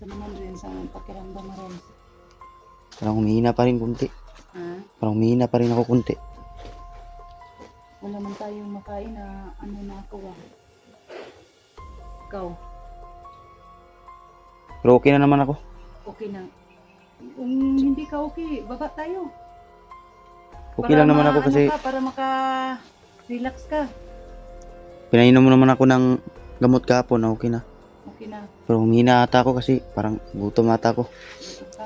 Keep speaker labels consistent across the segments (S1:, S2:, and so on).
S1: naman rin sa pakiramdam mo rin.
S2: Parang humihina pa rin kunti.
S1: Ha?
S2: Parang humihina pa rin ako kunti.
S1: Wala man tayong makain na ano na ako ah. Ikaw,
S2: Pero okay na naman ako.
S1: okay na. Kung hindi ka okay, baba tayo.
S2: Okay lang naman ako kasi
S1: Para maka-relax ka.
S2: pinainom mo naman ako ng gamot kahapon na okay na.
S1: Okay na.
S2: Pero humihina ata ako kasi parang gutom ata ako.
S1: Gutom ka.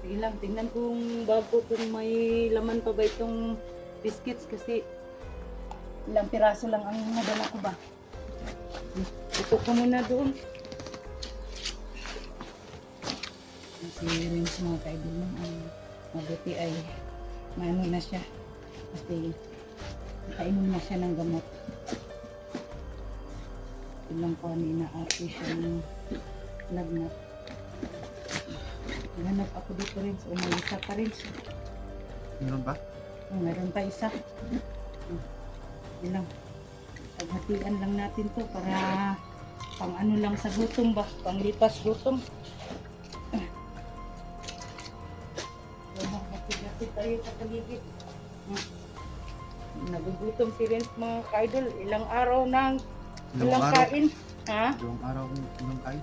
S1: Sige lang, tingnan kung bago kung may laman pa ba itong biscuits kasi ilang piraso lang ang nadala ko ba. Ito ko muna doon. Si Rins mga kaibigan ang mabuti ay maano na siya kasi nakainom na siya ng gamot. Ilang ko na ate siya ng lagnat. Hanap ako dito rin. So, may isa pa rin.
S2: Meron ba?
S1: Meron pa isa. Ilang. Paghatian lang natin to para pang ano lang sa gutom ba? Pang lipas gutom. Hati-hati tayo sa paligid. Nagugutom si Renz mga ka-idol. Ilang araw nang walang kain. Ha?
S2: 2 araw ng kain.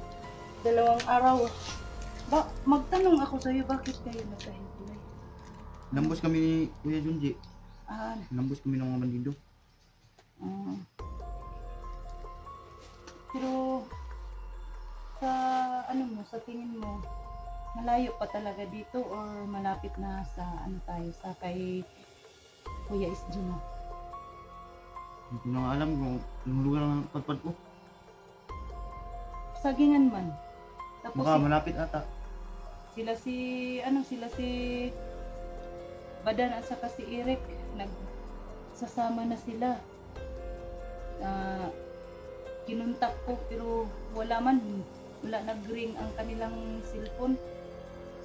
S1: 2 araw. Magtanong ako sa'yo, bakit kayo nagkahiwalay?
S2: Nambos kami ni Kuya Junji.
S1: Ah,
S2: Nambos kami ng mga bandido.
S1: ah. Pero sa ano mo, sa tingin mo, malayo pa talaga dito or malapit na sa ano tayo, sa kay Kuya SG mo?
S2: Hindi ko na alam kung anong lugar ang padpad ko.
S1: Sagingan man. Tapos
S2: Baka malapit ata.
S1: sila si Badan at saka si Eric nagsasama na sila. Kinuntak ko pero wala nag-ring ang kanilang cellphone.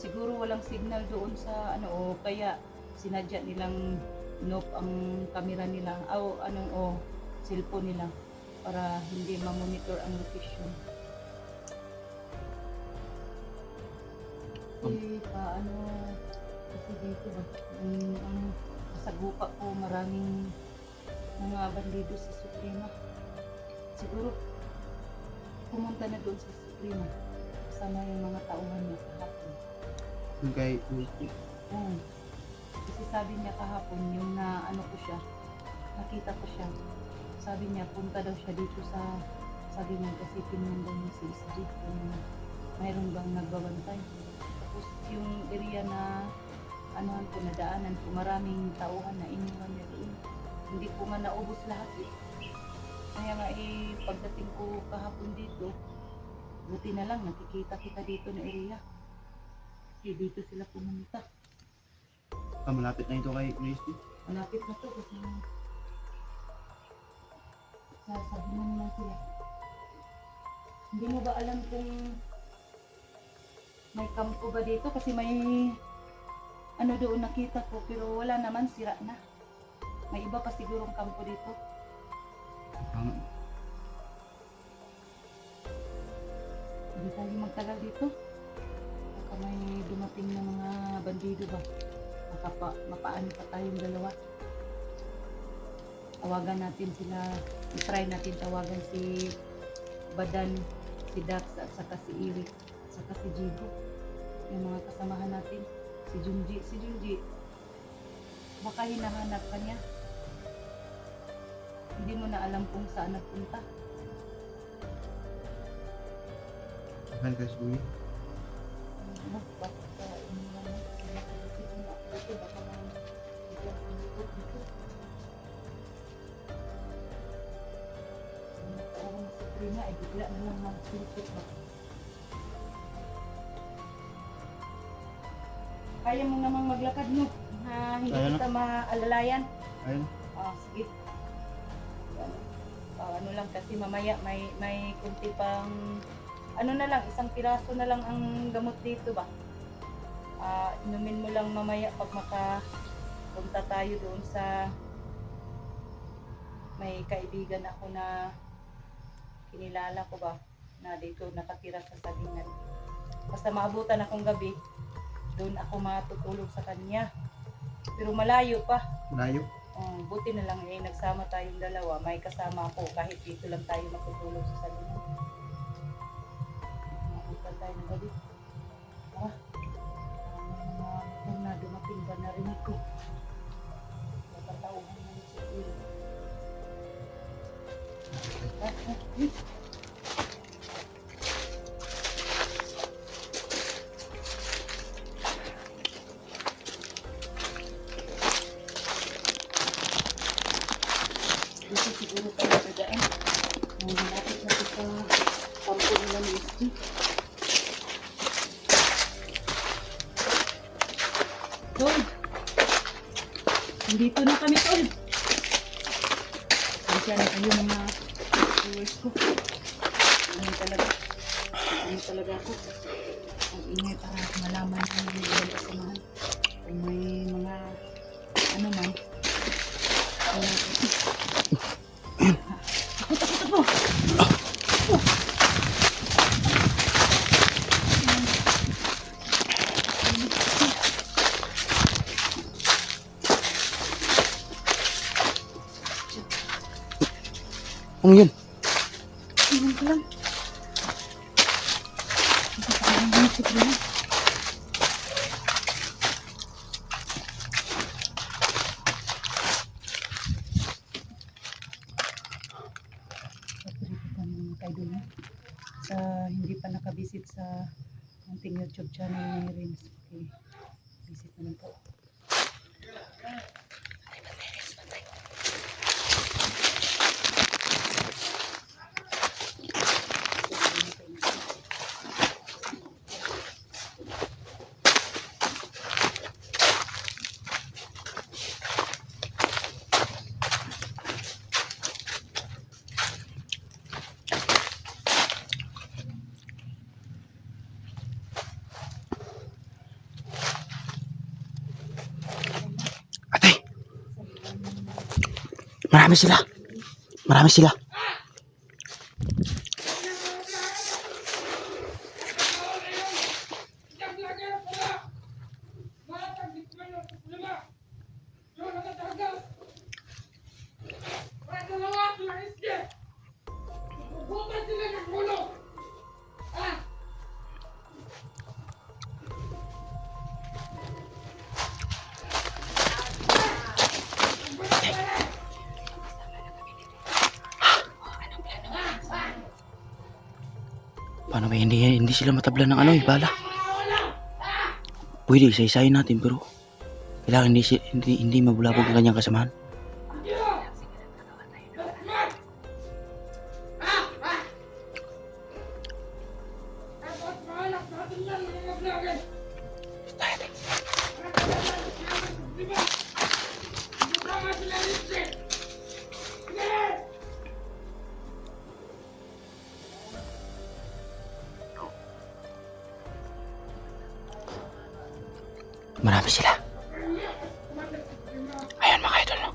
S1: Siguro walang signal doon sa ano o kaya sinadya nilang inop ang camera nila cellphone nila para hindi ma-monitor ang location. Kasi dito ba ang kasagupa ko maraming mga bandido sa Suprema. Siguro pumunta na doon sa Suprema kasama yung mga tauhan niya kahapon.
S2: Yung kay USP.
S1: Kasi sabi niya kahapon yung nakita ko siya, sabi niya punta daw siya dito sabi niya kasi tinundan niya si SG kung mayroon bang nagbabantay. Tapos yung area na nadaanan ko, maraming tauhan na iniwan niya doon. Hindi ko nga naubos lahat eh. Kaya nga pagdating ko kahapon dito, buti na lang nakikita kita dito na area. Dito sila pumunta.
S2: Malapit na ito kay USP.
S1: Malapit na to kasi sasabihin na sila. Hindi mo ba alam kung may kampo ba dito? Kasi may doon nakita ko pero wala naman, sira na. May iba pa sigurong kampo dito. Hindi tayo magtagal dito. Baka may dumating na mga bandido ba? Mapaano pa tayong dalawa. Tawagan natin sila. I-try natin tawagan si Badan, si Dax at saka si Eric, at saka si Jigo. Yung mga kasamahan natin. Si Junji. Baka hinahanap ka niya. Hindi mo na alam kung saan nagpunta.
S2: Mahal ka sa Kuya.
S1: Bigla na lang mag-silpit ba? Kaya mo namang maglakad mo na hindi
S2: Kaya na.
S1: kita maalalayan.
S2: Ayun.
S1: Sige. Ano lang kasi mamaya may kunti pang na lang, 1 piraso na lang ang gamot dito ba? Inumin mo lang mamaya pag makapunta tayo doon sa may kaibigan ako na kinilala ko ba na dito nakatira sa Sagingan. Basta maabutan akong gabi, doon ako matutulog sa kanya. Pero malayo pa.
S2: Layo.
S1: Buti na lang nagsama tayong dalawa. May kasama ako kahit dito lang tayo matutulog sa salinan. Maabutan tayo ng gabi. May mga motor na dumating ba narinig ko. Napatauhan na sa iyo. Dito siguro tayo dadaan. Malapit na ito sa kampo nila ni Iski. Tol! Nandito na kami, Tol! Pasensya na kayo mga viewers ko. Ano talaga ako. Ang ingay para malaman ng mga kasamahan. Kung may mga ano man.
S2: Ano yun?
S1: Tingnan ko lang. Ang musik lang. Sa hindi pa nakabisit sa ating YouTube channel ni Rins. Okay. Visit naman po.
S2: Atay! Marami sila. Marami sila. Paano ba hindi sila matablan ng ano, bala? Pwede isa-isahin natin pero kailangan hindi mabulabog ang kanyang kasamahan. Marami sila. Ayan mga idol, no?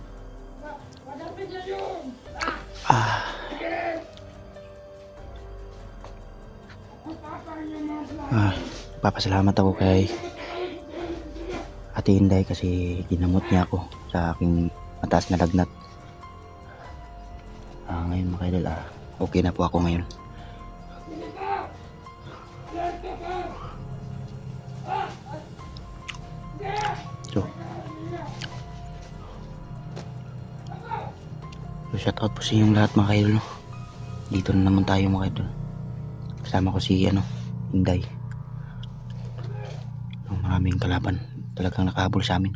S2: Papasalamat ako kay Ate Inday kasi ginamot niya ako sa aking mataas na lagnat. Ngayon mga idol, okay na po ako ngayon. So shout out po sa inyong lahat mga idol, no? Dito na naman tayo mga idol. Kasama ko si Inday. Maraming kalaban talagang nakahabol sa amin.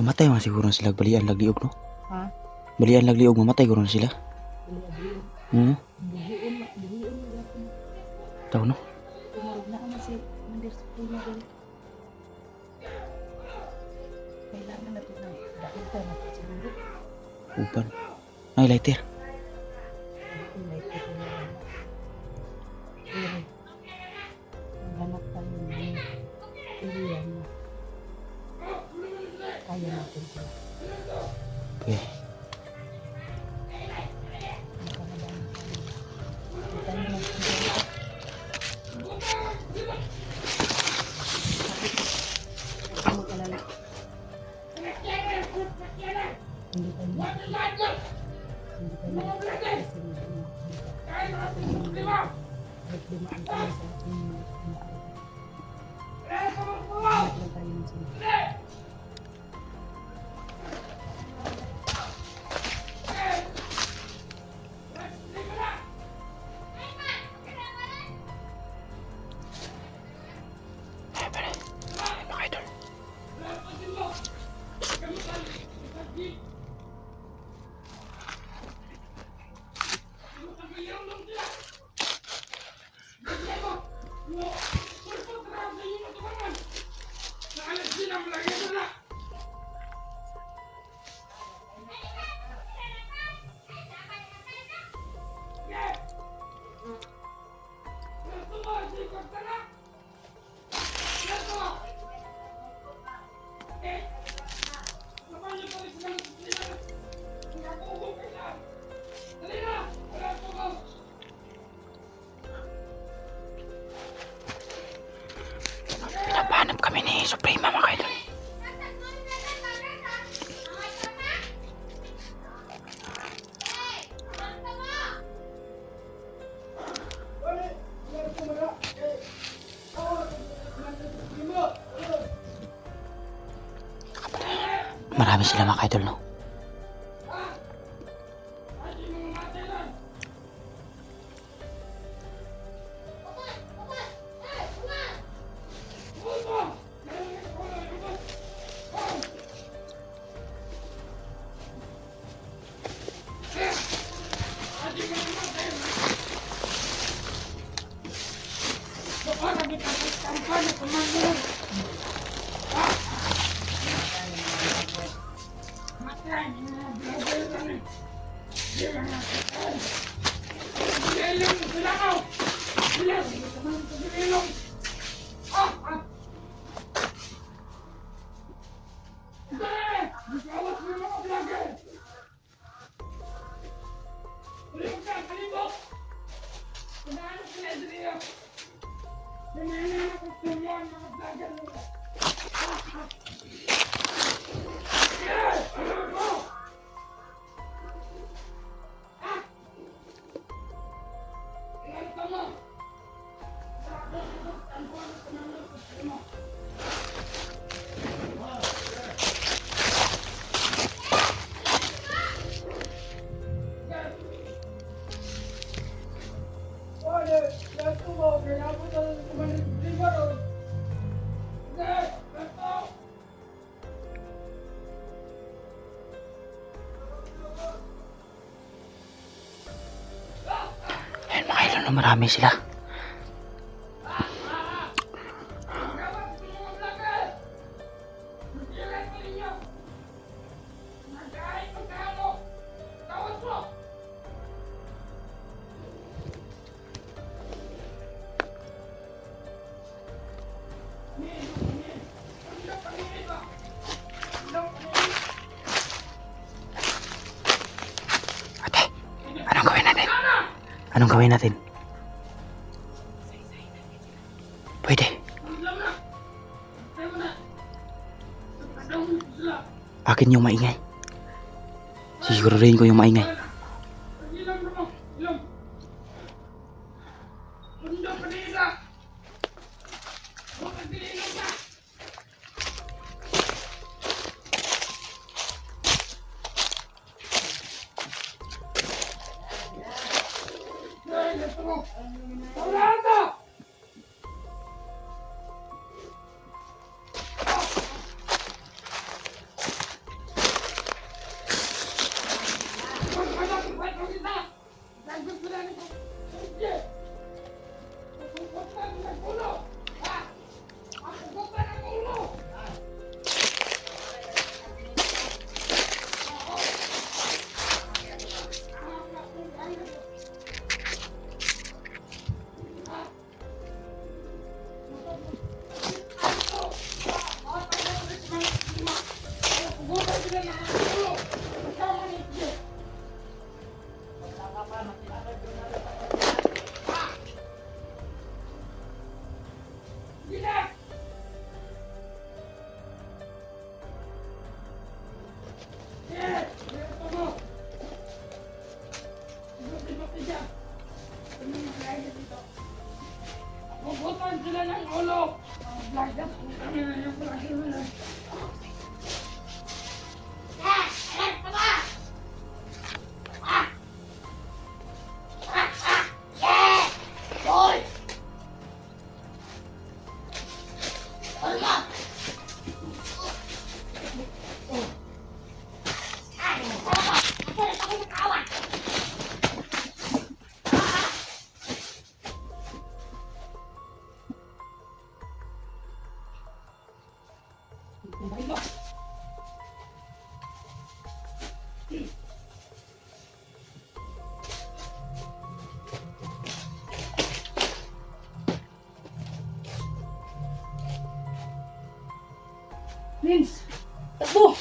S2: Mamatay man siguro na sila, balian lagliog, no?
S1: Ha?
S2: Balian lagliog, mamatay siguro na sila. Tahu no?
S1: Tumurog na ako si Mandir sa puno ko. Kailangan na ito na dahil ka na siguro.
S2: Upan. Ay, lighter.
S1: Lighter na. Kahit dumaan tayo sa ating hanap lang tayo ng sila.
S2: Mga idol. Pinapahanap kami ni Suprema mga idol. Marami sila mga idol, no? Ayun mga idol, no? Marami sila. Ate, anong gawin natin? Anong gawin natin? Pwede. Akin yung maingay. Siguraduhin ko yung maingay.
S3: Puputuan sila ng ulo. Blaga po kami na yung blaga na.
S1: Vince! Takbo!